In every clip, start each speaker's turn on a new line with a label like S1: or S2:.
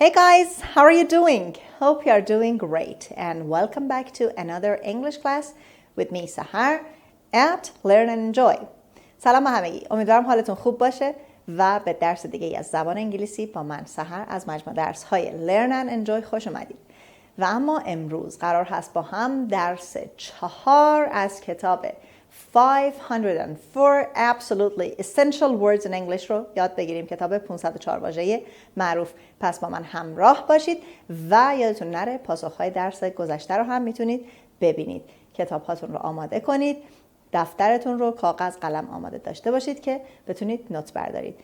S1: Hey guys, how are you doing? Hope you are doing great and welcome back to another English class with me ثiːەri at learnandenjoy. سلام همگی، امیدوارم حالتون خوب باشه و به درس دیگه از زبان انگلیسی با من ثiଃەri از مجموعه درس های Learn and Enjoy خوش اومدید. و اما امروز قرار هست با هم درس 4 از کتاب 504 Absolutely Essential Words in English رو یاد بگیریم. کتاب 504 واژه معروف. پس با من همراه باشید و یادتون نره پاسخهای درس گذشته رو هم میتونید ببینید. کتاب هاتون رو آماده کنید، دفترتون رو کاغذ قلم آماده داشته باشید که بتونید نوت بردارید.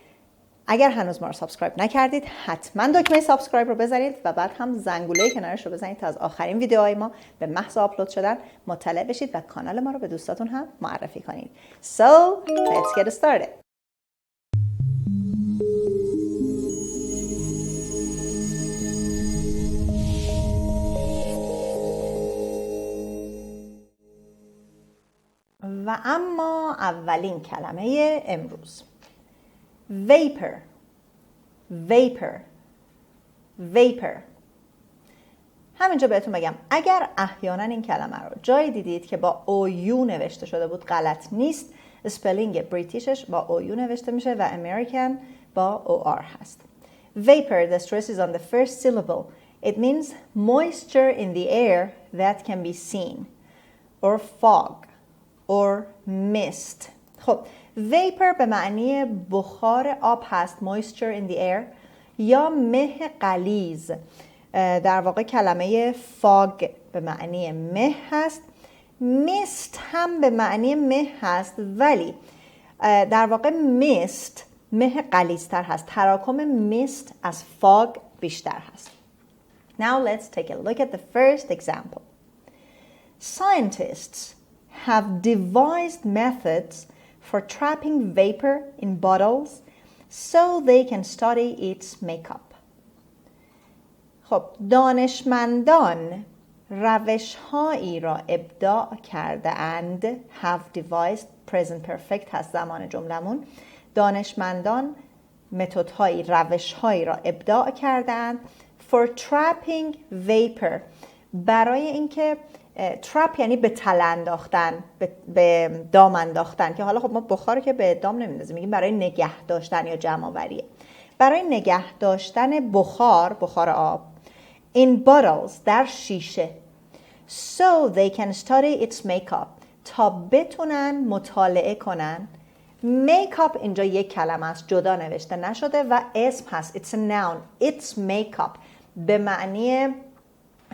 S1: اگر هنوز ما رو سابسکرایب نکردید حتما دکمه سابسکرایب رو بزنید و بعد هم زنگوله کنارش رو بزنید تا از آخرین ویدیوهای ما به محض آپلود شدن مطلع بشید و کانال ما رو به دوستاتون هم معرفی کنید. So, let's get started. و اما اولین کلمه امروز ۋeɪpər. ۋeɪpər. همینجا بهتون بگم اگر احیانا این کلمه رو جایی دیدید که با اویو نوشته شده بود غلط نیست. اسپلینگ بریتیشش با اویو نوشته میشه و امریکن با او آر هست. Vapor, the stress is on the first syllable. It means moisture in the air that can be seen or fog or mist. خب vapor به معنی بخار آب هست، moisture in the air، یا مه غلیظ. در واقع کلمه fog به معنی مه هست، mist هم به معنی مه هست، ولی در واقع mist مه غلیظ‌تر هست. تراکم mist از fog بیشتر هست. Now let's take a look at the first example. Scientists have devised methods for trapping vapor in bottles so they can study its makeup. خب دانشمندان روش‌هایی را ابداع کرده اند. have devised present perfect هست زمان جملمون. دانشمندان متدهایی روش‌هایی را ابداع کرده اند for trapping vapor، برای اینکه trap یعنی به تل انداختن، به دام انداختن، که حالا خب ما بخار که به دام نمیندازیم، میگیم برای نگه داشتن یا جمع آوریه. برای نگه داشتن بخار آب in bottles در شیشه so they can study its makeup تا بتونن مطالعه کنن. makeup اینجا یک کلمه است، جدا نوشته نشده و اسم هست. it's a noun. its makeup به معنی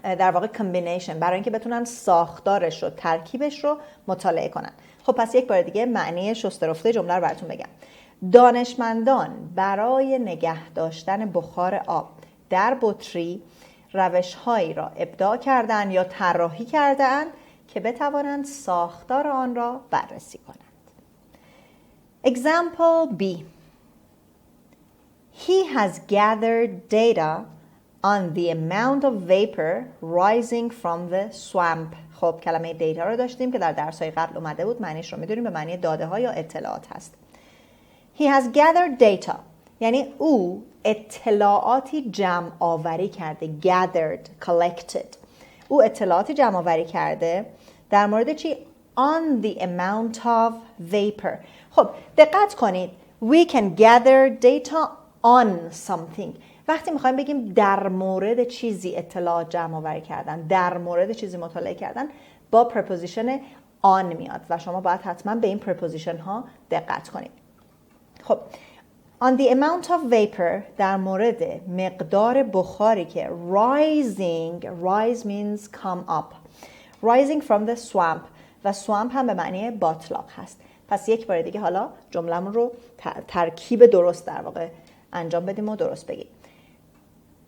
S1: در واقع combination، برای اینکه بتونن ساختارش رو، ترکیبش رو مطالعه کنن. خب پس یک بار دیگه معنی شسته رفته جمله رو براتون بگم. دانشمندان برای نگه داشتن بخار آب در بطری روش‌هایی را ابداع کردند یا طراحی کردند که بتوانند ساختار آن را بررسی کنند. Example B. He has gathered data on the amount of vapor rising from the swamp. خب کلمه دیتا رو داشتیم که در درس‌های قبل اومده بود، معنیش رو می‌دونیم، به معنی داده ها یا اطلاعات هست. He has gathered data یعنی او اطلاعاتی جمع آوری کرده. gathered, collected. او اطلاعاتی جمع آوری کرده در مورد چی؟ on the amount of vapor. خب دقت کنید. We can gather data on something. وقتی میخوایم بگیم در مورد چیزی اطلاعات جمع آوری کردن، در مورد چیزی مطالعه کردن، با پرپوزیشن on میاد و شما باید حتما به این پرپوزیشن ها دقت کنید. خب on the amount of vapor در مورد مقدار بخاری که rise means come up, rising from the swamp و swamp هم به معنی باتلاق هست. پس یک بار دیگه حالا جمله‌مون رو ترکیب درست در واقع انجام بدیم و درست بگیم.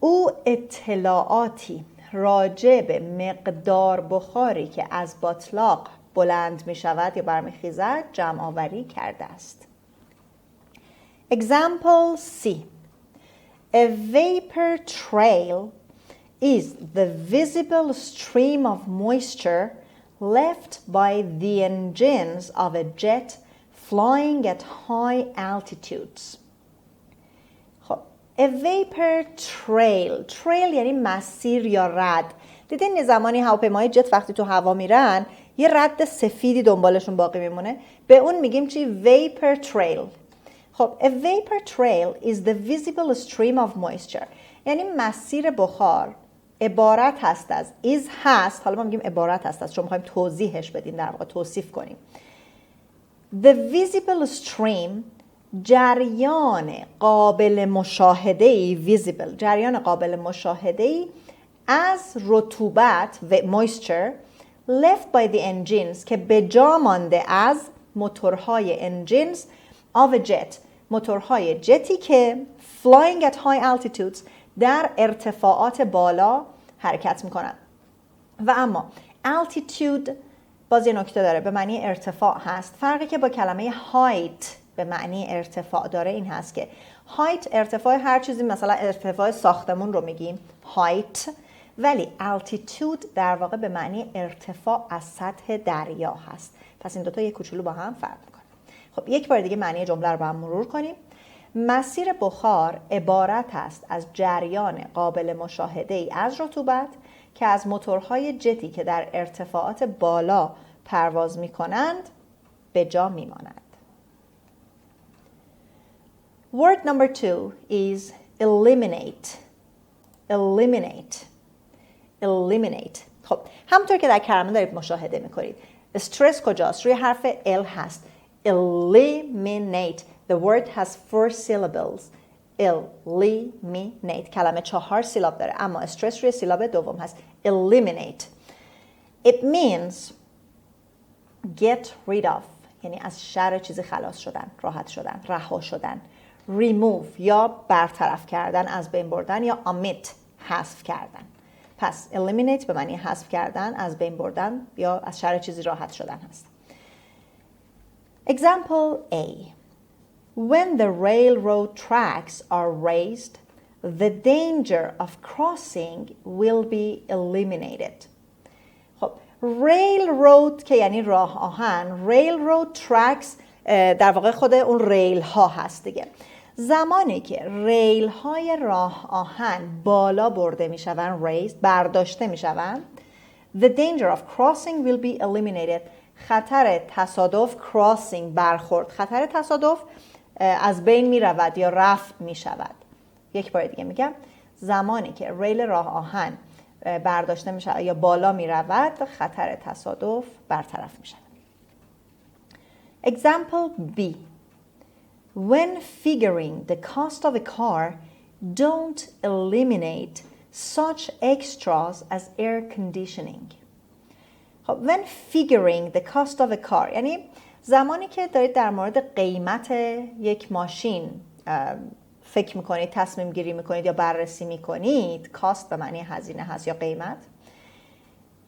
S1: او اطلاعاتی راجع به مقدار بخاری که از باتلاق بلند می شود یا برمیخیزد جمع آوری کرده است. Example C. A vapor trail is the visible stream of moisture left by the engines of a jet flying at high altitudes. خب A vapor trail. trail یعنی مسیر یا رد. دیدین زمانی هواپیمای جت وقتی تو هوا میرن یه رد سفیدی دنبالشون باقی میمونه، به اون میگیم چی؟ vapor trail. خب a vapor trail is the visible stream of moisture. یعنی مسیر بخار عبارت هست از هست، حالا ما میگیم عبارت هست از، چون میخوایم توضیحش بدیم، در واقع توصیف کنیم. The visible stream، جریان قابل مشاهده‌ای، visible، جریان قابل مشاهده‌ای از رطوبت و moisture left by the engines، که به جا مانده از موتورهای engines of a jet، موتورهای جتی که flying at high altitudes، در ارتفاعات بالا حرکت میکنن. و اما altitude باز یه نکته داره، به معنی ارتفاع هست. فرقی که با کلمه height به معنی ارتفاع داره این هست که height ارتفاع هر چیزی، مثلا ارتفاع ساختمون رو میگیم height، ولی altitude در واقع به معنی ارتفاع از سطح دریا هست. پس این دوتا یک کوچولو با هم فرق میکنه. خب یک بار دیگه معنی جمله رو با هم مرور کنیم. مسیر بخار عبارت است از جریان قابل مشاهده‌ای از رطوبت که از موتورهای جتی که در ارتفاعات بالا پرواز می‌کنند به جا می‌ماند. Word number 2 is eliminate. eliminate. eliminate. خب همونطور که در کلمه دارید مشاهده می‌کنید، استرس کجاست؟ روی حرف ال هست. eliminate. The word has 4 syllables. eliminate. کلمه 4 سیلاب داره، اما استرس روی سیلاب دوم هست. eliminate. It means get rid of. یعنی از شر چیزی خلاص شدن، راحت شدن، رها شدن. remove یا برطرف کردن، از بین بردن، یا omit حذف کردن. پس eliminate به معنی حذف کردن، از بین بردن یا از شر چیزی راحت شدن هست. Example A. When the railroad tracks are raised, the danger of crossing will be eliminated. خب railroad که یعنی راه آهن، railroad tracks در واقع خود اون ریل ها هست دیگه. زمانی که ریل های راه آهن بالا برده می شوند، raised، برداشته می شوند، the danger of crossing will be eliminated. خطر تصادف، crossing، برخورد، خطر تصادف از بین می رود یا رفع می شود. یک بار دیگه میگم، زمانی که ریل راه آهن برداشته می شود یا بالا می رود، خطر تصادف برطرف می شود. Example B. When figuring the cost of a car, don't eliminate such extras as air conditioning. خب when figuring the cost of a car یعنی زمانی که دارید در مورد قیمت یک ماشین فکر میکنید، تصمیم گیری میکنید یا بررسی میکنید، cost به معنی هزینه هست یا قیمت.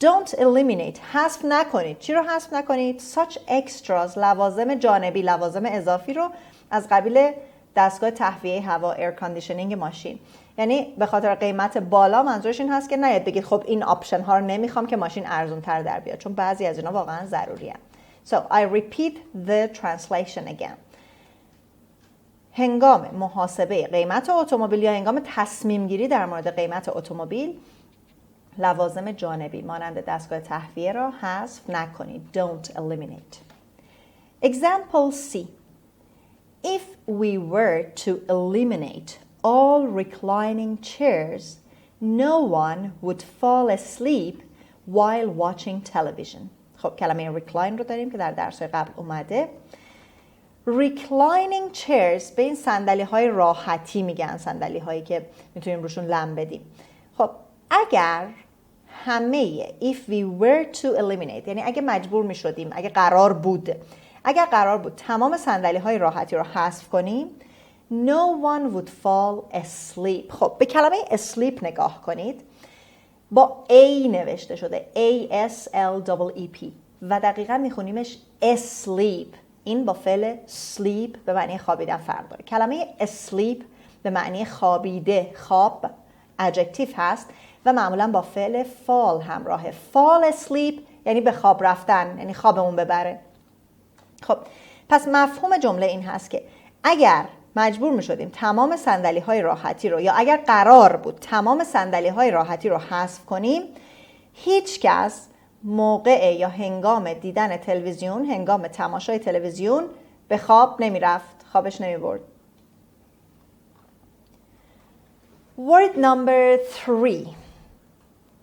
S1: Don't eliminate، حذف نکنید. چی رو حذف نکنید؟ such extras، لوازم جانبی، لوازم اضافی رو از قبیل دستگاه تهویه هوا، ایر کاندیشنینگ ماشین. یعنی به خاطر قیمت بالا منظورش این هست که نیاد بگید خب این آپشن ها رو نمیخوام که ماشین ارزون تر در بیاد، چون بعضی از اینا واقعا ضروری هست. So I repeat the translation again. هنگام محاسبه قیمت اتومبیل یا هنگام تصمیم گیری در مورد قیمت اتومبیل، لوازم جانبی مانند دستگاه تهویه را حذف نکنید. Don't eliminate. Example C. If we were to eliminate all reclining chairs, no one would fall asleep while watching television. خب کلمه recline رو داریم که در درس‌های قبل اومده. reclining chairs به این صندلی های راحتی میگن، صندلی هایی که میتونیم روشون لم بدیم. خب اگر همه if we were to eliminate یعنی اگه مجبور میشدیم، اگه قرار بود تمام صندلی های راحتی رو حذف کنیم، no one would fall asleep. خب به کلمه asleep نگاه کنید، با A نوشته شده، A-S-L-E-E-P و دقیقا میخونیمش asleep. این با فعل sleep به معنی خوابیدن فرق داره. کلمه asleep به معنی خوابیده، خواب adjective هست و معمولا با فعل fall همراهه. fall asleep یعنی به خواب رفتن، یعنی خوابمون ببره. خب پس مفهوم جمله این هست که اگر مجبور می شدیم تمام صندلی های راحتی رو، یا اگر قرار بود تمام صندلی های راحتی رو حذف کنیم، هیچ کس موقع یا هنگام دیدن تلویزیون، هنگام تماشای تلویزیون به خواب نمی رفت، خوابش نمی برد. Word number 3.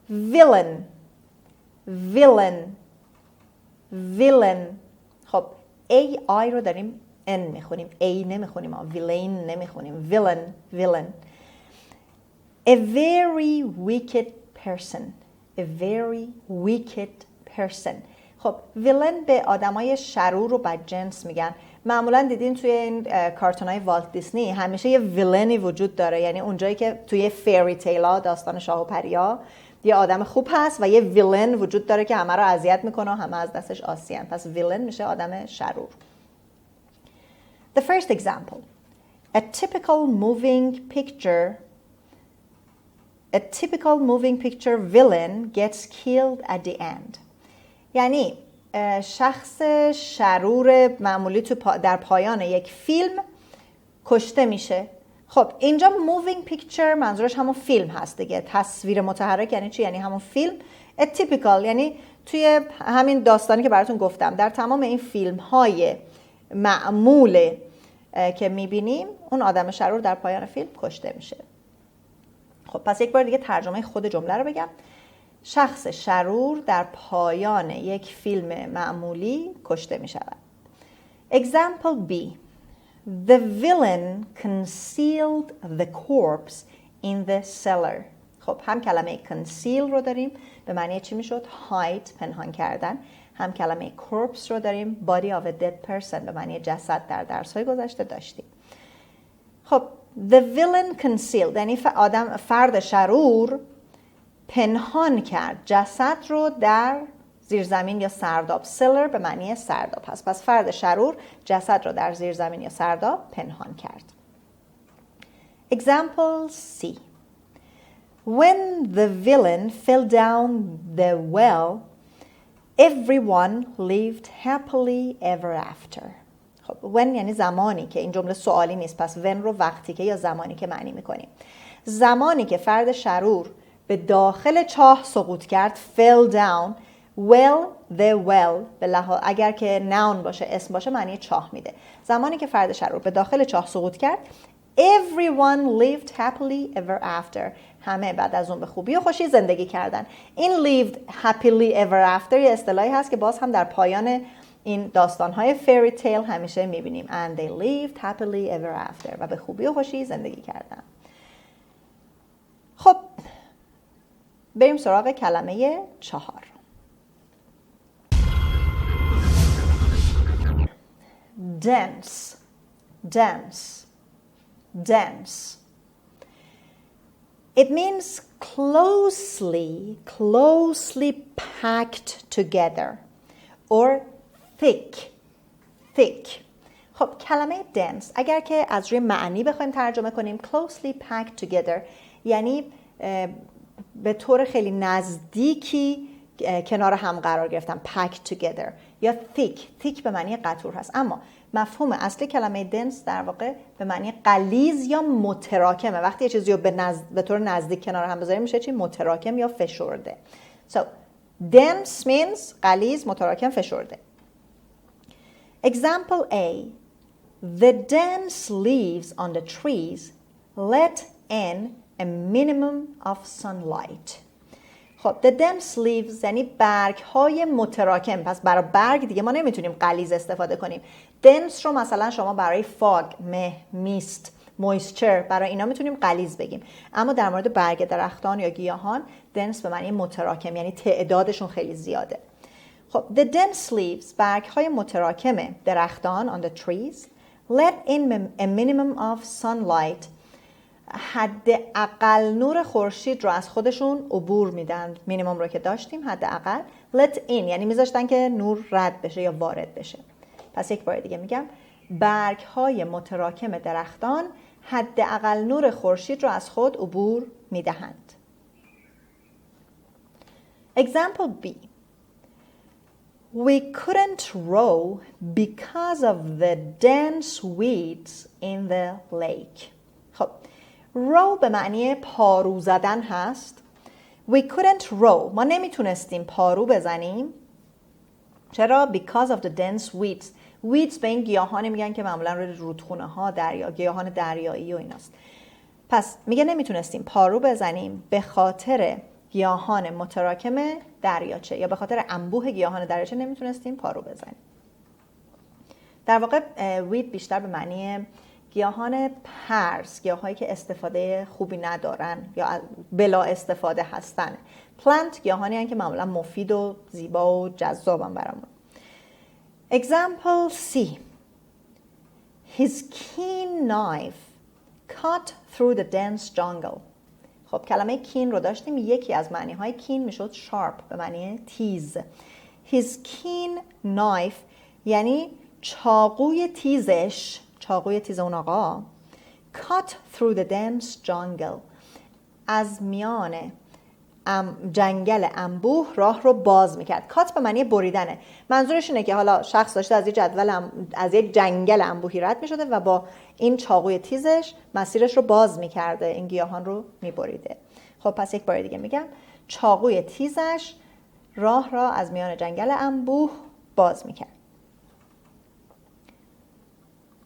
S1: Villain. Villain. Villain. خب AI رو داریم N میخونیم، A نمیخونیم، villain نمیخونیم. Villain. Villain. A very wicked person. A very wicked person. خب villain به آدمای شرور و بدجنس میگن. معمولا دیدین توی این کارتونای والت دیسنی همیشه یه ویلنی وجود داره، یعنی اونجایی که توی فیری تیلا، داستان شاه و پریا، یه آدم خوب هست و یه ویلن وجود داره که همه رو اذیت میکنه و همه از دستش آسیان. پس ویلن میشه آدم شرور. The first example. A typical moving picture villain gets killed at the end. یعنی شخص شرور معمولی در پایان یک فیلم کشته میشه. خب اینجا moving picture منظورش همون فیلم هست دیگه. تصویر متحرک یعنی چی؟ یعنی همون فیلم. A typical یعنی توی همین داستانی که براتون گفتم، در تمام این فیلم های معمول که میبینیم، اون آدم شرور در پایان فیلم کشته میشه. خب پس یک بار دیگه ترجمه خود جمله رو بگم. شخص شرور در پایان یک فیلم معمولی کشته می شود. Example B. The villain concealed the corpse in the cellar. خب هم کلمه conceal رو داریم به معنی چی می شد؟ hide، پنهان کردن. هم کلمه corpse رو داریم body of a dead person به معنی جسد، در درس‌های گذشته داشتیم. خب the villain concealed یعنی فرد شرور پنهان کرد جسد رو در زیرزمین یا سرداب. سیلر به معنی سرداب هست. پس فرد شرور جسد رو در زیرزمین یا سرداب پنهان کرد. Example C. When the villain fell down the well, everyone lived happily ever after. خب when یعنی زمانی که، این جمله سوالی نیست، پس when رو وقتی که یا زمانی که معنی میکنیم. زمانی که فرد شرور به داخل چاه سقوط کرد، fell down. well the well اگر که noun باشه، اسم باشه، معنی چاه میده. زمانی که فرد شرور به داخل چاه سقوط کرد، everyone lived happily ever after. همه بعد از اون به خوبی و خوشی زندگی کردن. این lived happily ever after یه اصطلاحی هست که باز هم در پایان این داستان‌های fairy tale همیشه میبینیم. and they lived happily ever after و به خوبی و خوشی زندگی کردن. خب بریم سراغ کلمه 4. dense. dense. dense. It means closely packed together or thick. خب کلمه dense اگر که از روی معنی بخوایم ترجمه کنیم، closely packed together یعنی به طور خیلی نزدیکی کنار هم قرار گرفتن، packed together. یا thick به معنی قطور هست، اما مفهوم اصلی کلمه dense در واقع به معنی غلیظ یا متراکمه. وقتی یه چیزی رو به طور نزدیک کنار هم بذاریم میشه چی؟ متراکم یا فشرده. So dense means غلیظ، متراکم، فشرده. Example A. The dense leaves on the trees let in a minimum of sunlight. خب the dense leaves یعنی برگ های متراکم. پس برای برگ دیگه ما نمیتونیم غلیظ استفاده کنیم. dense رو مثلا شما برای fog، میست، moisture، برای اینا میتونیم غلیظ بگیم، اما در مورد برگ درختان یا گیاهان dense به معنی متراکم، یعنی تعدادشون خیلی زیاده. خب the dense leaves برگ های متراکم درختان on the trees let in a minimum of sunlight حداقل نور خورشید رو از خودشون عبور میدن. مینیمم رو که داشتیم، حداقل let in یعنی میذاشتن که نور رد بشه یا وارد بشه. پس یک بار دیگه میگم، برگ های متراکم درختان حداقل نور خورشید رو از خود عبور میدهند. Example B. We couldn't row because of the dense weeds in the lake. خب row به معنی پارو زدن هست. We couldn't row. ما نمیتونستیم پارو بزنیم. چرا؟ Because of the dense weeds. Weeds به این گیاهانی میگن که معمولا روی رودخونه ها گیاهان دریایی و ایناست. پس میگه نمیتونستیم پارو بزنیم به خاطر گیاهان متراکم دریاچه یا به خاطر انبوه گیاهان دریاچه نمیتونستیم پارو بزنیم. در واقع وید بیشتر به معنی گیاهان پرس، گیاهایی که استفاده خوبی ندارن یا بلا استفاده هستن. پلانت گیاهانی هستن که معمولا مفید و زیبا و جذابن برامون. Example C. His keen knife cut through the dense jungle. خب کلمه کین رو داشتیم. یکی از معنی های کین میشد sharp به معنی تیز. His keen knife یعنی چاقوی تیزش، چاقوی تیز اون آقا cut through the dense jungle از میان جنگل انبوه راه رو باز میکرد. کات به معنی بریدنه. منظورش اینه که حالا شخص داشته از یک جنگل انبوهی رد میشده و با این چاقوی تیزش مسیرش رو باز میکرده، این گیاهان رو میبریده. خب پس یک بار دیگه میگم، چاقوی تیزش راه را از میان جنگل انبوه باز میکرد.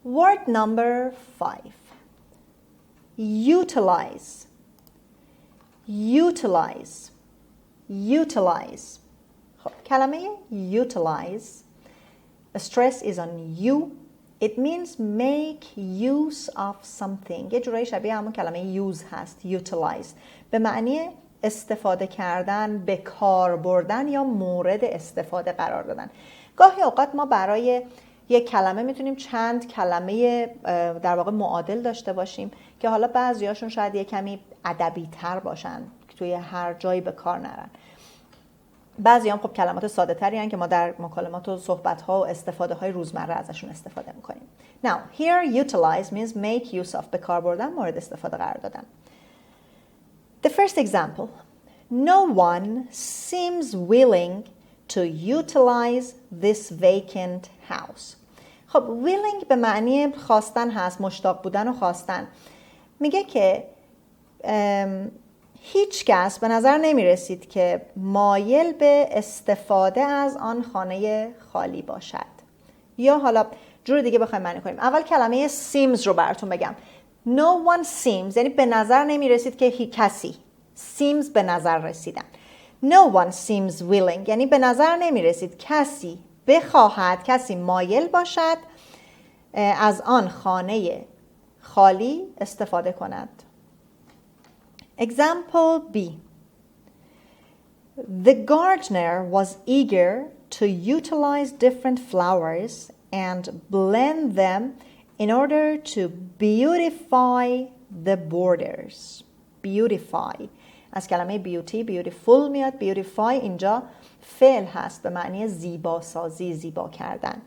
S1: Word number 5. Utilize. Utilize. Utilize. خب کلمه utilize, stress is on you. It means make use of something. یه جورایی شبیه همون کلمه use هست. Utilize به معنی استفاده کردن، به کار بردن یا مورد استفاده قرار دادن. گاهی اوقات ما برای یک کلمه میتونیم چند کلمه در واقع معادل داشته باشیم که حالا بعضیاشون شاید یه کمی ادبی تر باشن که توی هر جایی به کار نرن. بعضی هم خب کلمات ساده تری هستن که ما در مکالمات و صحبت ها و استفاده های روزمره ازشون استفاده میکنیم. Now here utilize means make use of، به کار بردن، مورد استفاده قرار دادن. The first example. No one seems willing to utilize this vacant house. خب willing به معنی خواستن هست، مشتاق بودن و خواستن. میگه که هیچ کس به نظر نمی رسید که مایل به استفاده از آن خانه خالی باشد. یا حالا جور دیگه بخوایم معنی کنیم. اول کلمه seems رو براتون بگم. No one seems یعنی به نظر نمی رسید که کسی. seems به نظر رسیدن. No one seems willing یعنی به نظر نمی رسید کسی بخواهد، کسی مایل باشد از آن خانه خالی استفاده کند. Example B. The gardener was eager to utilize different flowers and blend them in order to beautify the borders. Beautify از کلمه beauty، beautiful میاد. beautify اینجا فعل هست به معنی زیبا سازی، زیبا کردن.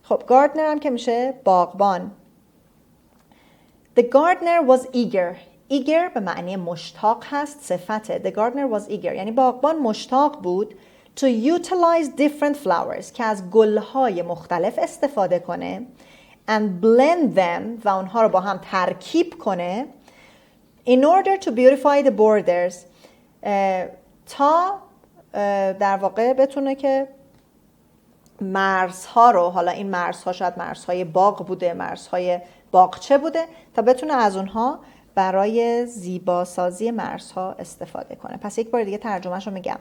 S1: خب gardener هم که میشه باغبان. The gardener was eager. eager به معنی مشتاق هست، صفته. The gardener was eager یعنی باغبان مشتاق بود to utilize different flowers که از گلهای مختلف استفاده کنه and blend them و اونها رو با هم ترکیب کنه in order to beautify the borders تا در واقع بتونه که مرزها رو، حالا این مرزها شاید مرزهای باغ بوده، مرزهای باغچه بوده، تا بتونه از اونها برای زیباسازی مرزها استفاده کنه. پس یک بار دیگه ترجمهش رو میگم.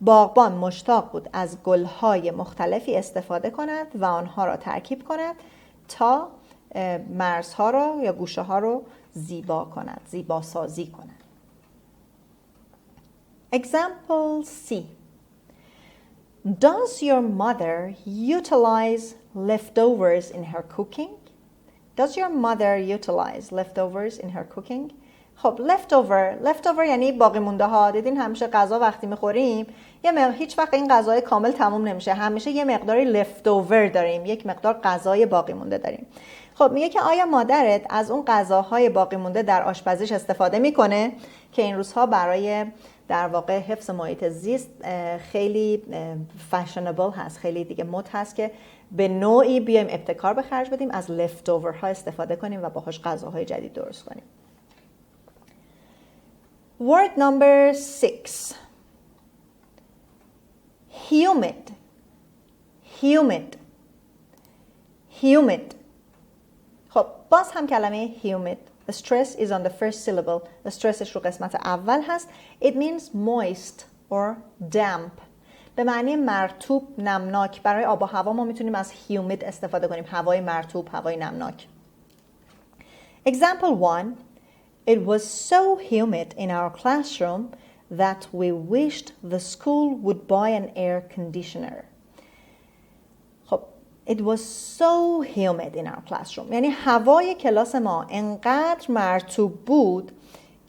S1: باغبان مشتاق بود از گلهای مختلفی استفاده کند و آنها را ترکیب کند تا مرزها رو یا گوشه ها رو زیبا کند، زیبا سازی کند. Example C. Does your mother utilize leftovers in her cooking? Does your mother utilize leftovers in her cooking? خب leftover یعنی باقی مونده ها. دیدین همیشه غذا وقتی میخوریم هیچ وقت این غذای کامل تموم نمیشه، همیشه یه مقداری leftover داریم، یک مقدار غذای باقی مونده داریم. خب میگه که آیا مادرت از اون غذاهای باقی مونده در آشپزیش استفاده میکنه که این روزها برای در واقع حفظ محیط زیست خیلی فشنبل هست، خیلی دیگه مد هست که به نوعی بیایم ابتکار به خرج بدیم، از left over ها استفاده کنیم و باهاش غذاهای جدید درست کنیم. Word number 6. Humid. Humid. Humid. خب باز هم کلمه humid. The stress is on the first syllable. The stressش رو قسمت اول هست. It means moist or damp. به معنی مرطوب، نمناک. برای آب و هوا ما میتونیم از humid استفاده کنیم. هوای مرطوب، هوای نمناک. Example 1. It was so humid in our classroom that we wished the school would buy an air conditioner. خب It was so humid in our classroom. یعنی هوای کلاس ما انقدر مرطوب بود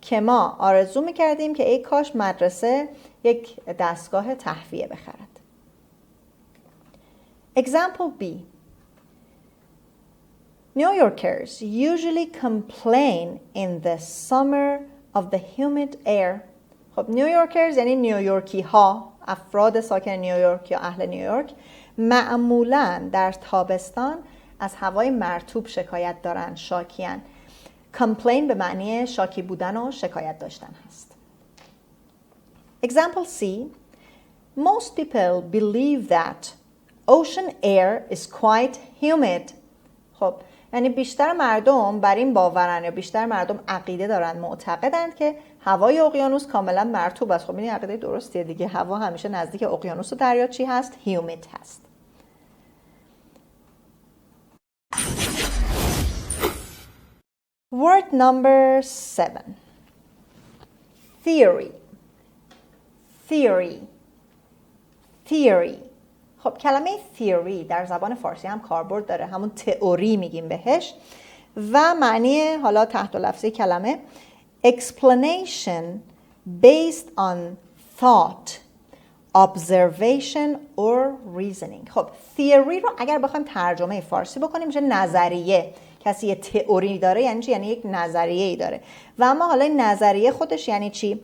S1: که ما آرزو میکردیم که ای کاش مدرسه یک دستگاه تهویه بخرد. Example B. New Yorkers usually complain in the summer of the humid air. خب نیویورکرز یعنی نیویورکی ها، افراد ساکن نیویورک یا اهل نیویورک، معمولاً در تابستان از هوای مرطوب شکایت دارن، شاکیان. complain به معنی شاکی بودن و شکایت داشتن هست. Example C. Most people believe that ocean air is quite humid. خب یعنی بیشتر مردم بر این باورن یا بیشتر مردم عقیده دارن، معتقدند که هوای اقیانوس کاملا مرطوب است. خب این عقیده درستیه دیگه، هوا همیشه نزدیک اقیانوس و دریا چی هست؟ humid هست. Word number 7. Theory. Theory. Theory. خب کلمه theory در زبان فارسی هم کاربرد داره، همون تئوری میگیم بهش و معنی حالا تحت لفظی کلمه explanation based on thought, observation or reasoning. خب theory رو اگر بخوایم ترجمه فارسی بکنیم میشه نظریه. کسی یه تئوری داره یعنی چی؟ یعنی یک نظریه‌ای داره. و اما حالا این نظریه خودش یعنی چی؟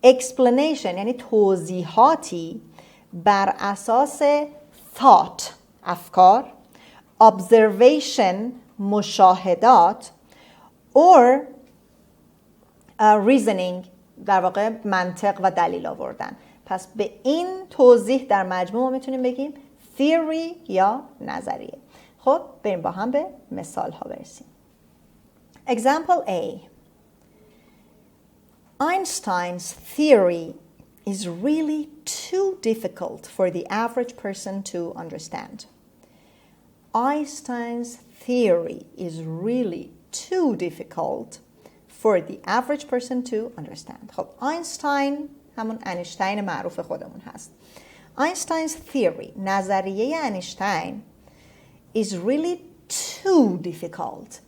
S1: explanation یعنی توضیحاتی بر اساس thought افکار، observation مشاهدات or reasoning در واقع منطق و دلیل آوردن. پس به این توضیح در مجموع میتونیم بگیم theory یا نظریه. خب بریم با هم به مثال ها برسیم. Example A. Einstein's theory is really too difficult for the average person to understand. Einstein's theory is really too difficult for the average person to understand. خب آینشتاین همون انیشتین معروف خودمون هست. Einstein's theory نظریه انیشتین is really too difficult.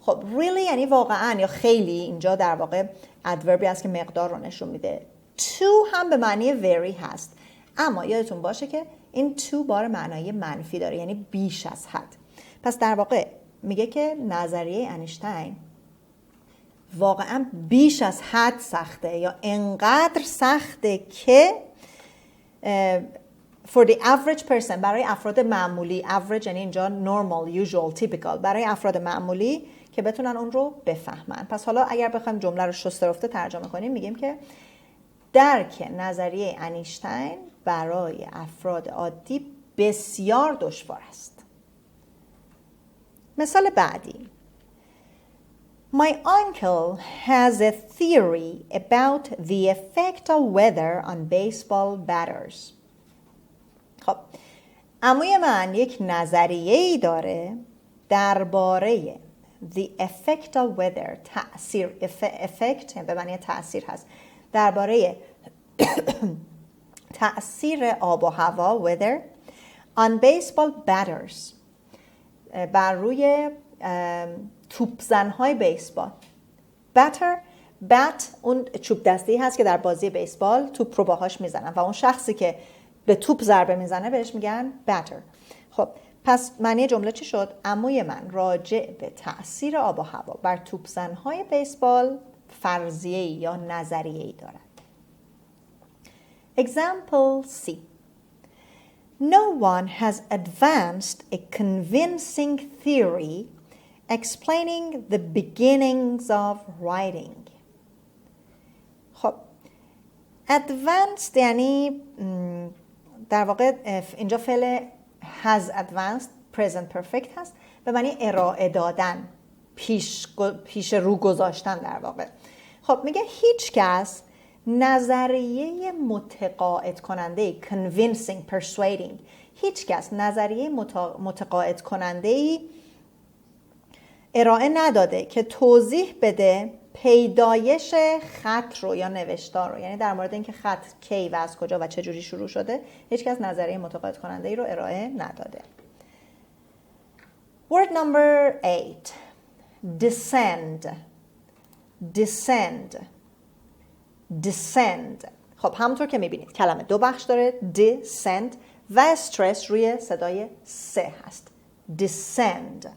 S1: خب really یعنی واقعا یا خیلی، اینجا در واقع ادوربی است که مقدار رو نشون میده. too هم به معنی very هست، اما یادتون باشه که این too بار معنای منفی داره، یعنی بیش از حد. پس در واقع میگه که نظریه انیشتین واقعا بیش از حد سخته یا انقدر سخته که for the average person برای افراد معمولی، average یعنی اینجا normal, usual, typical، برای افراد معمولی که بتونن اون رو بفهمن. پس حالا اگر بخوایم جمله رو شسته رفته ترجمه کنیم میگیم که درک نظریه انیشتین برای افراد عادی بسیار دشوار است. مثال بعدی. My uncle has a theory about the effect of weather on baseball batters. خب عموی من یک نظریه‌ای داره درباره the effect of weather، تأثیر، effect به معنی تأثیر هست، درباره تأثیر آب و هوا weather on baseball batters، بر روی توپزن‌های بیسبال. bat اون چوب دستی هست که در بازی بیسبال توپ رو باهاش میزنن و اون شخصی که به توپ ضربه میزنه بهش میگن batter. خب پس معنی جمله چی شد؟ عموی من راجع به تأثیر آب و هوا بر توپزن‌های بیسبال فرضیه‌ای یا نظریه‌ای دارد. Example C. No one has advanced a convincing theory explaining the beginnings of writing. خب advanced یعنی در واقع اینجا فعل has advanced present perfect هست به معنی ارائه دادن، پیش رو گذاشتن در واقع. خب میگه هیچ کس نظریه متقاعد کننده convincing persuading هیچ کس نظریه متقاعد کننده ارائه نداده که توضیح بده پیدایش خط رو یا نوشتار رو، یعنی در مورد اینکه خط کی و از کجا و چه جوری شروع شده هیچ کس نظریه متقاعد کننده ای رو ارائه نداده. Word number 8. Descend. Descend. Descend. خب همونطور که میبینید کلمه دو بخش داره، descend و استرس روی صدای سه هست. Descend.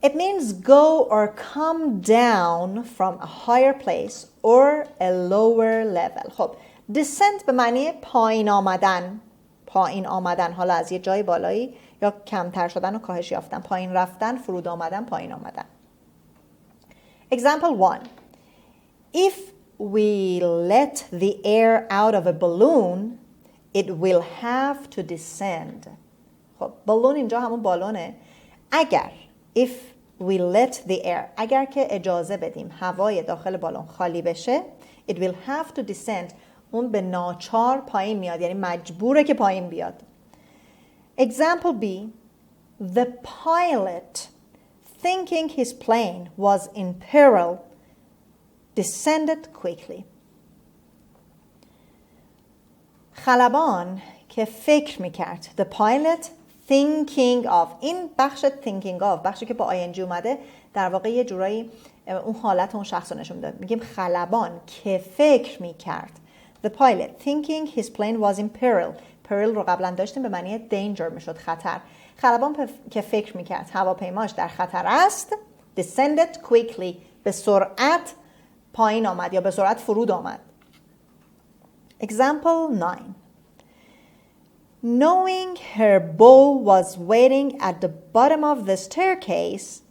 S1: It means go or come down from a higher place or a lower level. خب descend به معنی پایین آمدن، پایین آمدن، حالا از یه جای بالایی یا کمتر شدن و کاهش یافتن، پایین رفتن، فرود آمدن، پایین آمدن. Example 1. If we let the air out of a balloon, it will have to descend. خب بالون اینجا همون بالونه. اگر if we let the air اگر که اجازه بدیم هوای داخل بالون خالی بشه it will have to descend اون به ناچار پایین میاد، یعنی مجبوره که پایین بیاد. Example B. The pilot thinking his plane was in peril descended quickly. خلبان که فکر میکرد the pilot thinking of این بخش thinking of بخشی که با ing اومده در واقع یه جورایی اون حالت اون شخص رو نشون میده. میگیم خلبان که فکر میکرد the pilot thinking his plane was in peril. peril رو قبلا داشتیم به معنی danger میشد خطر. خلبان که فکر میکرد هواپیماش در خطر است descended quickly به سرعت پایین آمد یا به سرعت فرود آمد. Example 9. Knowing her beau was waiting at the bottom of the staircase,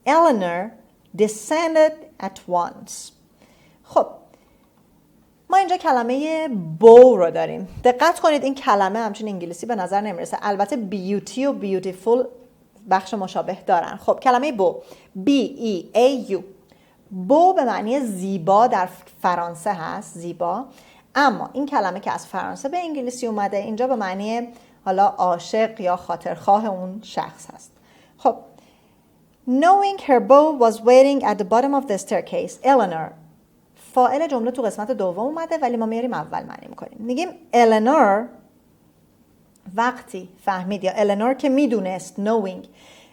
S1: Eleanor descended at once. خب ما اینجا کلمه beau رو داریم. دقت کنید این کلمه همچین انگلیسی به نظر نمیرسه. البته beauty و beautiful بخش مشابه دارن. خب کلمه beau B-E-A-U beau به معنی زیبا در فرانسه هست، زیبا. اما این کلمه که از فرانسه به انگلیسی اومده اینجا به معنی حالا عاشق یا خاطرخواه اون شخص هست. خب knowing her beau was waiting at the bottom of the staircase, Eleanor. فاعل جمله تو قسمت دوم اومده ولی ما میاریم اول معنی میکنیم. میگیم Eleanor وقتی فهمید یا Eleanor که میدونست knowing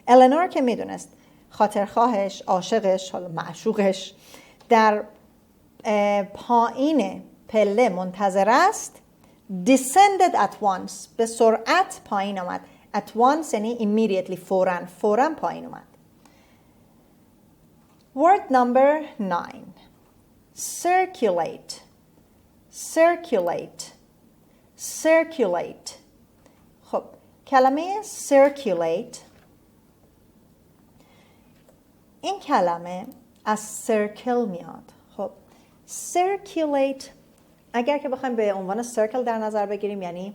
S1: Eleanor که میدونست خاطرخواهش، عاشقش، حالا معشوقش در پایین پله منتظر است descended at once به سرعت پایین آمد. at once یعنی immediately فوراً پایین اومد. Word number 9. Circulate. Circulate. Circulate. خب کلمه circulate این کلمه از circle میاد. خب circulate اگر که بخوایم به عنوان circle در نظر بگیریم یعنی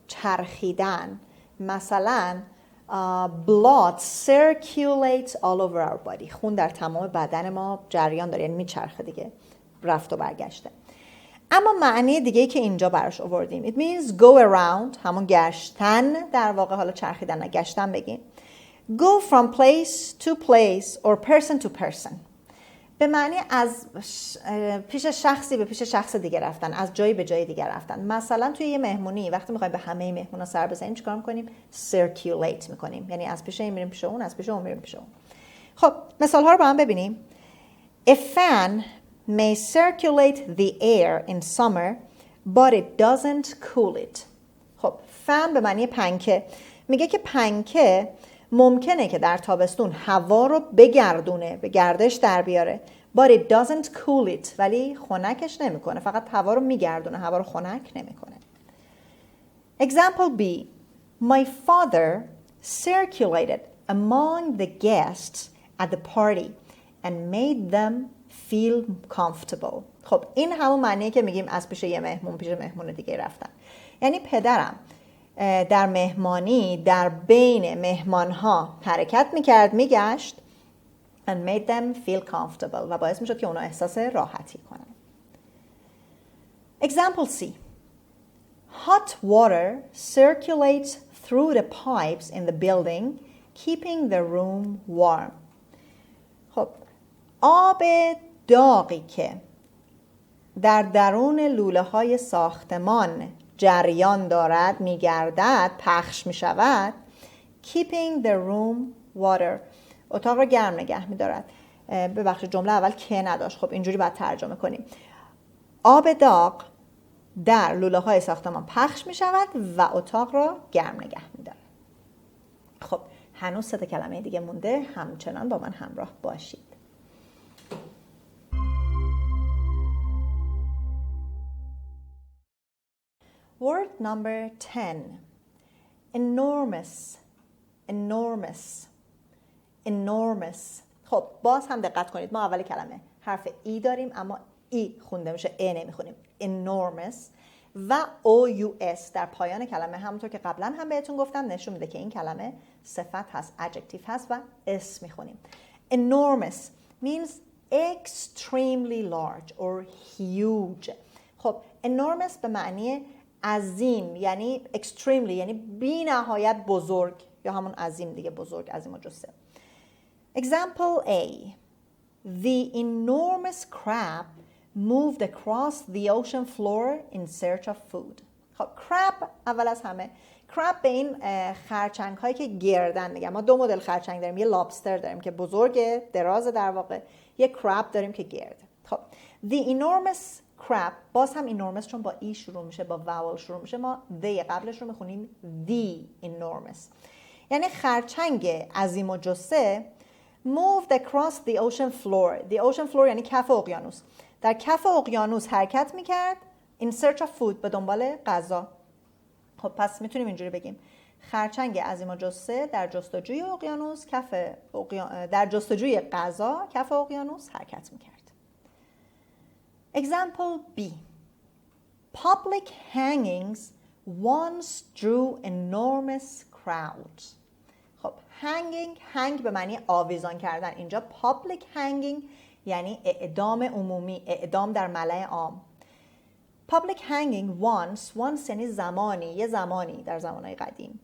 S1: چرخیدن، مثلا blood circulates all over our body. خون در تمام بدن ما جریان داره، یعنی میچرخه دیگه، رفت و برگشته. اما معنی دیگه که اینجا براش آوردیم it means go around، همون گشتن در واقع، حالا چرخیدن نه گشتن بگیم. go from place to place or person to person به معنی از پیش شخصی به پیش شخص دیگه رفتن، از جایی به جای دیگه رفتن. مثلا توی یه مهمونی وقتی میخوایم به همه مهمونا سر بزنیم چیکار میکنیم؟ circulate میکنیم، یعنی از پیش این میریم پیش اون، از پیش اون میریم پیش اون. خب مثال ها رو با هم ببینیم. A fan may circulate the air in summer but it doesn't cool it. خب فن به معنی پنکه، میگه که پنکه ممکنه که در تابستون هوا رو بگردونه، به گردش در بیاره، but it doesn't cool it. ولی خنکش نمیکنه، فقط هوا رو میگردونه، هوا رو خنک نمیکنه. Example B. My father circulated among the guests at the party and made them feel comfortable. خب این همون معنیه که میگیم از پیش یه مهمون پیش مهمون دیگه رفتن. یعنی پدرم در مهمانی در بین مهمانها حرکت میکرد، میگشت and made them feel comfortable و باعث میشد که اونا احساس راحتی کنن. Example C. Hot water circulates through the pipes in the building, keeping the room warm. خب آب داغی که در درون لوله های ساختمان جریان دارد، میگردد، پخش میشود. Keeping the room water. اتاق را گرم نگه میدارد. ببخشید جمله اول که نداشت. خب اینجوری باید ترجمه کنیم. آب داغ در لوله های ساختمان پخش میشود و اتاق را گرم نگه میدارد. خب هنوز 3 کلمه دیگه مونده، همچنان با من همراه باشید. Word number 10. Enormous. Enormous. Enormous. خب باز هم دقت کنید، ما اول کلمه حرف ای داریم اما ای خونده میشه، ا نمیخونیم. Enormous و OUS در پایان کلمه، همونطور که قبلا هم بهتون گفتم، نشون میده که این کلمه صفت هست، adjective هست و اسم میخونیم. Enormous means extremely large or huge. خب enormous به معنی عظیم، یعنی extremely یعنی بی نهایت بزرگ، یا همون عظیم دیگه، بزرگ، عظیم و جسه. Example A. The enormous crab moved across the ocean floor in search of food. خب crab اول از همه، crab به این خرچنگ هایی که گردن میگم. ما 2 مدل خرچنگ داریم، یه لابستر داریم که بزرگه، درازه در واقع، یه crab داریم که گرده. خب the enormous crab، باز هم enormous چون با ای شروع میشه، با vowel شروع میشه، ما the قبلش رو میخونیم the enormous. یعنی خرچنگ عظیم و جسه moved across the ocean floor. The ocean floor یعنی کف اقیانوس. در کف اقیانوس حرکت میکرد in search of food، به دنبال غذا. خب پس میتونیم اینجوری بگیم خرچنگ عظیم و جسه در جستجوی اقیانوس، در جستجوی غذا کف اقیانوس حرکت میکرد. Example B. Public hangings once drew enormous crowds. خب hang به معنی آویزان کردن. اینجا public hanging یعنی اعدام عمومی، اعدام در ملأ عام. Public hanging once یعنی زمانی، یه زمانی در زمانهای قدیم.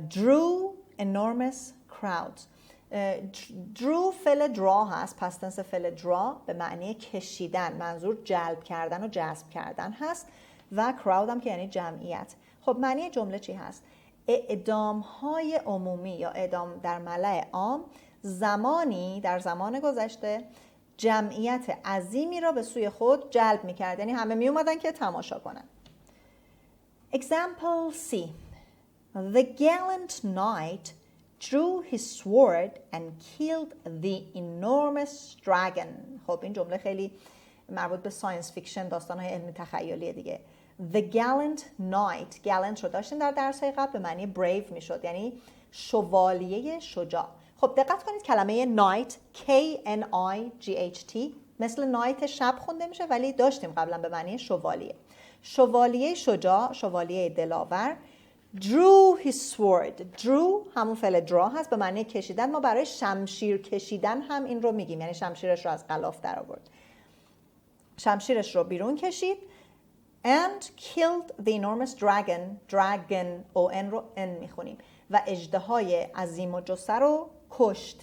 S1: Drew enormous crowds. drew فعل draw هست، past tense فعل draw به معنی کشیدن، منظور جلب کردن و جذب کردن هست، و crowd هم که یعنی جمعیت. خب معنی جمله چی هست؟ اعدام های عمومی یا اعدام در ملأ عام زمانی در زمان گذشته جمعیت عظیمی را به سوی خود جلب می‌کرد، یعنی همه می اومدن که تماشا کنن. Example C. The gallant knight drew his sword and killed the enormous dragon. خب این جمله خیلی مربوط به ساینس فیکشن، داستان‌های علمی تخیلی دیگه. The gallant knight، gallant رو داشتیم در درس‌های قبل، به معنی brave میشد، یعنی شوالیه شجاع. خب دقت کنید کلمه night K-N-I-G-H-T مثل نایت شب خونده میشه، ولی داشتیم قبلا به معنی شوالیه. شوالیه شجاع، شوالیه دلاور. drew his sword. drew همون فعل draw هست به معنی کشیدن. ما برای شمشیر کشیدن هم این رو میگیم، یعنی شمشیرش رو از غلاف در آورد، شمشیرش رو بیرون کشید. and killed the enormous dragon O-N رو N میخونیم، و اژدهای عظیم و جثه رو کشت،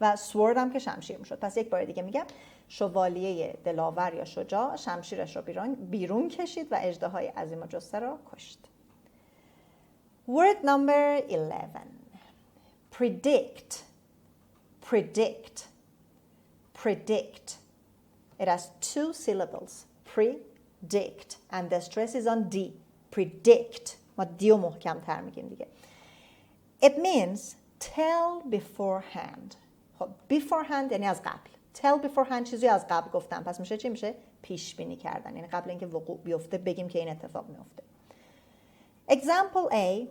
S1: و sword هم که شمشیر میشد. پس یک بار دیگه میگم شوالیه دلاور یا شجاع شمشیرش رو بیرون کشید و اژدهای عظیم و جثه رو کشت. Word number 11. Predict. Predict. Predict. It has 2 syllables. Predict. And the stress is on D. Predict. ما دیو محکم تر میگیم دیگه. It means tell beforehand. خب beforehand یعنی از قبل. tell beforehand چیزی از قبل گفتم، پس میشه چی؟ میشه پیش بینی کردن، یعنی قبل اینکه وقوع بیفته بگیم که این اتفاق میفته. Example A.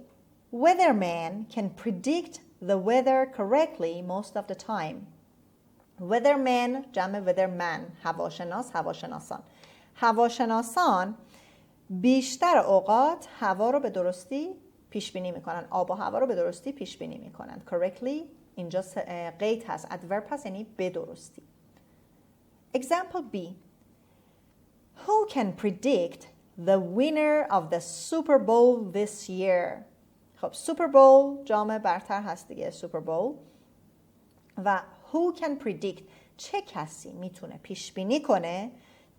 S1: Weatherman can predict the weather correctly most of the time. Weatherman جمع weatherman، هواشناس، هواشناسان. هواشناسان بیشتر اوقات هوا رو به درستی پیش بینی میکنن، آب و هوا رو به درستی پیش بینی میکنن. correctly اینجا قید هست، adverb هست، یعنی به درستی. Example B. Who can predict the winner of the Super Bowl this year? خب Super Bowl جام برتر هست دیگه، Super Bowl. و who can predict چه کسی میتونه پیش بینی کنه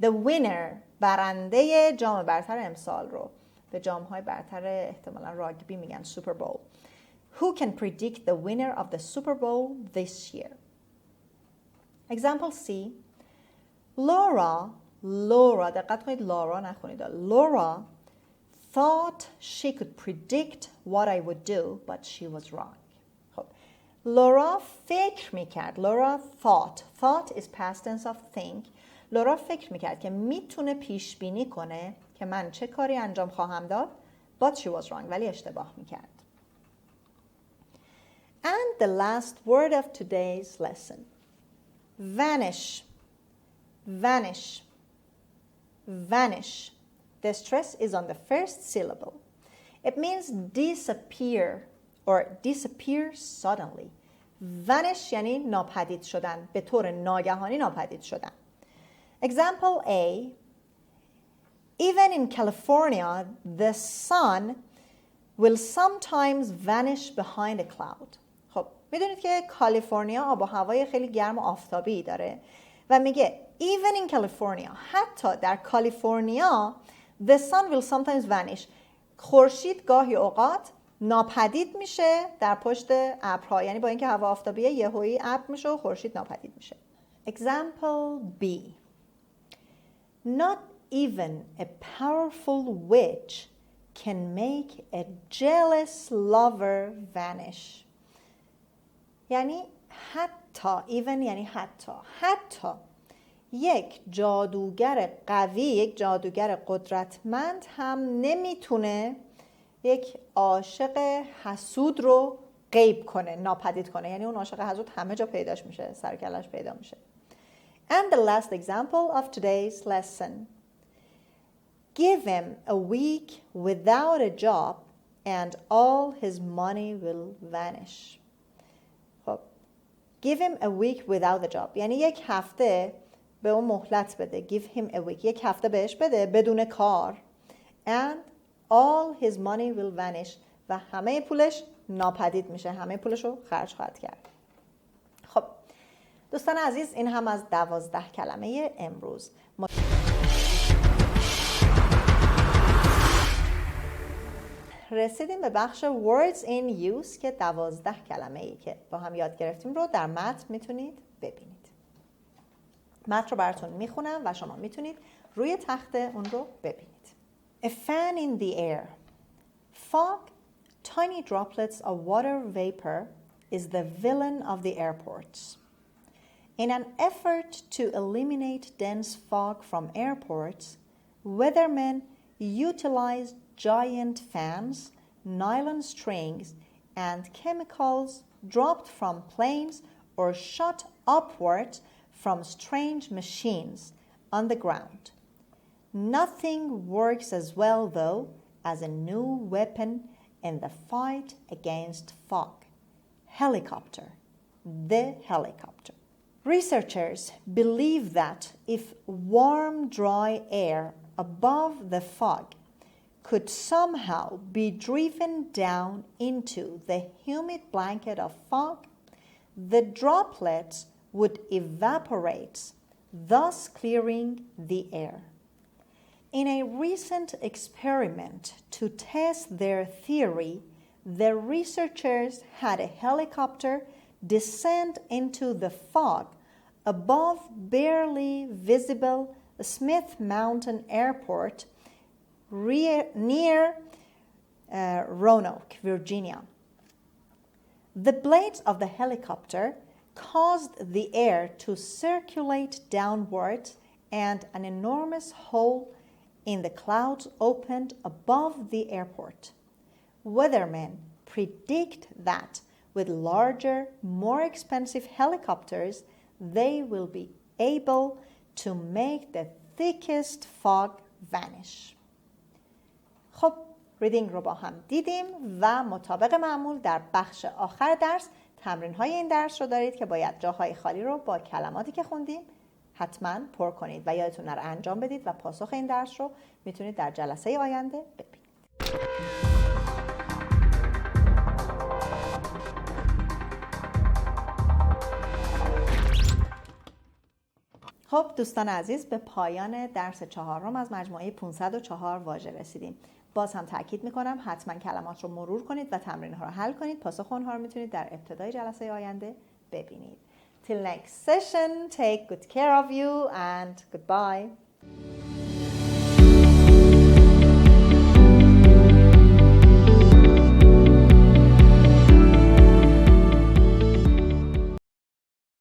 S1: the winner برنده جام برتر امسال رو. به جام های برتر احتمالا راگبی میگن Super Bowl. Who can predict the winner of the Super Bowl this year? Example C. Laura دقت کنید لورا نخونید. Laura thought she could predict what I would do but she was wrong. خب لورا فکر میکرد. Laura thought is past tense of think. لورا فکر میکرد که میتونه پیش بینی کنه که من چه کاری انجام خواهم داد but she was wrong، ولی اشتباه میکرد. And the last word of today's lesson. Vanish. The stress is on the first syllable. It means disappear or disappear suddenly. Vanish یعنی ناپدید شدن، به طور ناگهانی ناپدید شدن. Example A. Even in California, the sun will sometimes vanish behind a cloud. خب میدونید که کالیفرنیا آب و هوای خیلی گرم و آفتابی داره و میگه even in California، حتی در کالیفرنیا the sun will sometimes vanish، خورشید گاهی اوقات ناپدید میشه در پشت ابرها، یعنی با اینکه هوا آفتابیه یهویی ابر میشه و خورشید ناپدید میشه. Example B. Not even a powerful witch can make a jealous lover vanish. یعنی حتی even یعنی حتی یک جادوگر قوی، یک جادوگر قدرتمند هم نمیتونه یک عاشق حسود رو غیب کنه، ناپدید کنه. یعنی اون عاشق حسود همه جا پیداش میشه، سر کلش پیدا میشه. And the last example of today's lesson. Give him a week without a job and all his money will vanish. خب give him a week without a job یعنی یک هفته به اون مهلت بده. Give him a week یک هفته بهش بده بدون کار. And all his money will vanish و همه پولش ناپدید میشه، همه پولش رو خرج خواهد کرد. خب دوستان عزیز، این هم از 12 کلمه امروز. رسیدیم به بخش words in use که 12 کلمه ای که با هم یاد گرفتیم رو در متن میتونید ببینید. متن رو براتون میخونم و شما میتونید روی تخته اون رو ببینید. A fan in the air. Fog, tiny droplets of water vapor, is the villain of the airports. In an effort to eliminate dense fog from airports, weathermen utilized giant fans, nylon strings, and chemicals dropped from planes or shot upward from strange machines on the ground. Nothing works as well, though, as a new weapon in the fight against fog. Helicopter. The helicopter. Researchers believe that if warm, dry air above the fog could somehow be driven down into the humid blanket of fog, the droplets would evaporate, thus clearing the air. In a recent experiment to test their theory, the researchers had a helicopter descend into the fog above barely visible Smith Mountain Airport near Roanoke, Virginia. The blades of the helicopter caused the air to circulate downwards and an enormous hole in the clouds opened above the airport. Weathermen predict that with larger, more expensive helicopters, they will be able to make the thickest fog vanish. خب ریدینگ رو با هم دیدیم و مطابق معمول در بخش آخر درس تمرین های این درس رو دارید که باید جاهای خالی رو با کلماتی که خوندیم حتما پر کنید و یادتون نره انجام بدید و پاسخ این درس رو میتونید در جلسه آینده ببینید. خب دوستان عزیز به پایان درس 4 از مجموعه 504 واژه رسیدیم. باز هم تاکید میکنم حتما کلمات رو مرور کنید و تمرین ها رو حل کنید. پاسخ اونها رو میتونید در ابتدای جلسه آینده ببینید. Till next session, take good care of you and goodbye.